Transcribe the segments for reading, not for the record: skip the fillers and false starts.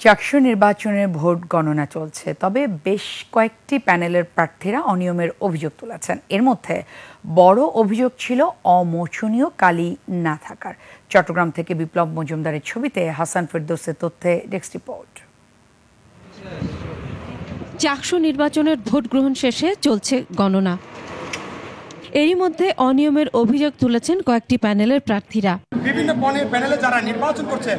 চাকসু নির্বাচনের ভোট গণনা চলছে, তবে বেশ কয়েকটি প্যানেলের প্রার্থীরা অনিয়মের অভিযোগ তুলেছেন। এর মধ্যে বড় অভিযোগ ছিল অমোচনীয় কালি না থাকার। চট্টগ্রাম থেকে বিপ্লব মজুমদারের ছবিতে হাসান ফেরদৌসের তথ্যে ডেস্ক রিপোর্ট। চাকসু নির্বাচনের ভোট গ্রহণ শেষে চলছে গণনা। এরই মধ্যে অনিয়মের অভিযোগ তুলেছেন কয়েকটি প্যানেলের প্রার্থীরা। বিভিন্ন প্যানেলে যারা নির্বাচন করছে,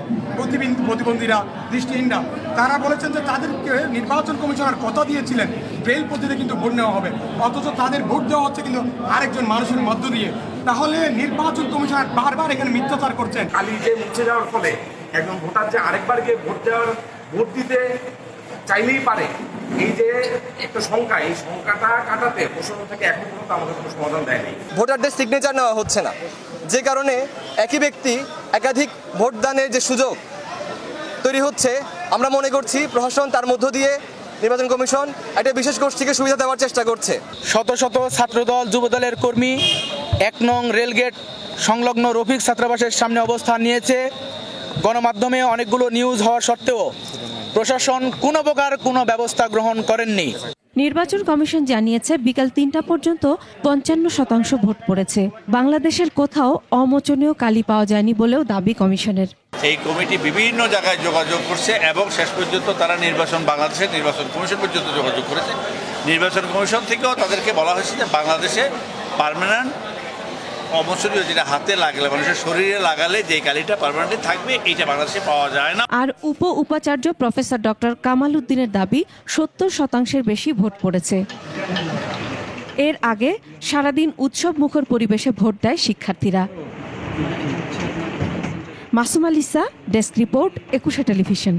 প্রতিবন্ধীরা, দৃষ্টিহীনরা, তারা বলেছেন যে তাদেরকে নির্বাচন কমিশনার কথা দিয়েছিলেন ব্রেইল পদ্ধতিতে কিন্তু ভোট নেওয়া হবে, অথচ তাদের ভোট দেওয়া হচ্ছে কিন্তু আরেকজন মানুষের মধ্য দিয়ে। তাহলে নির্বাচন কমিশনার বারবার এখানে মিথ্যাচার করছেন। কালি যে মুছে যাওয়ার ফলে একজন ভোটার যে আরেকবার গিয়ে ভোট দিতে চাইলেই পারে, এই যে একটা সংখ্যা, এই সংখ্যাটা কাটাতে প্রশাসন থেকে এখন পর্যন্ত আমাদের কোনো সমাধান দেয়নি। ভোটারদের সিগনেচার নেওয়া হচ্ছে না, যে কারণে একই ব্যক্তি একাধিক ভোটদানের যে সুযোগ তৈরি হচ্ছে। আমরা মনে করছি প্রশাসন তার মধ্য দিয়ে নির্বাচন কমিশন একটা বিশেষ গোষ্ঠীকে সুবিধা দেওয়ার চেষ্টা করছে। শত শত ছাত্রদল যুবদলের কর্মী ১ নং রেলগেট সংলগ্ন রফিক ছাত্রাবাসের সামনে অবস্থান নিয়েছে। গণমাধ্যমে অনেকগুলো নিউজ হওয়া সত্ত্বেও প্রশাসন কোনো প্রকার কোনো ব্যবস্থা গ্রহণ করেননি। নির্বাচন কমিশন জানিয়েছে বিকাল ৩টা পর্যন্ত ৫৫% ভোট পড়েছে। বাংলাদেশের কোথাও অমোচনীয় কালি পাওয়া যায়নি বলেও দাবি কমিশনের। এই কমিটি বিভিন্ন জায়গায় যোগাযোগ করছে এবং শেষ পর্যন্ত তারা বাংলাদেশের নির্বাচন কমিশন পর্যন্ত যোগাযোগ করেছে। নির্বাচন কমিশন থেকেও তাদেরকে বলা হয়েছে যে বাংলাদেশে পার্মানেন্ট অমোচনীয়, যেটা হাতে লাগলে মানুষের শরীরে লাগালে যে কালিটা পার্মানেন্টলি থাকবে, এইটা বাংলাদেশে পাওয়া যায় না। আর উপাচার্য প্রফেসর ডক্টর কামাল উদ্দিনের দাবি ৭০% বেশি ভোট পড়েছে। এর আগে সারাদিন উৎসব মুখর পরিবেশে ভোট দেয় শিক্ষার্থীরা। Masum আলিসা, desk report, ২১ television.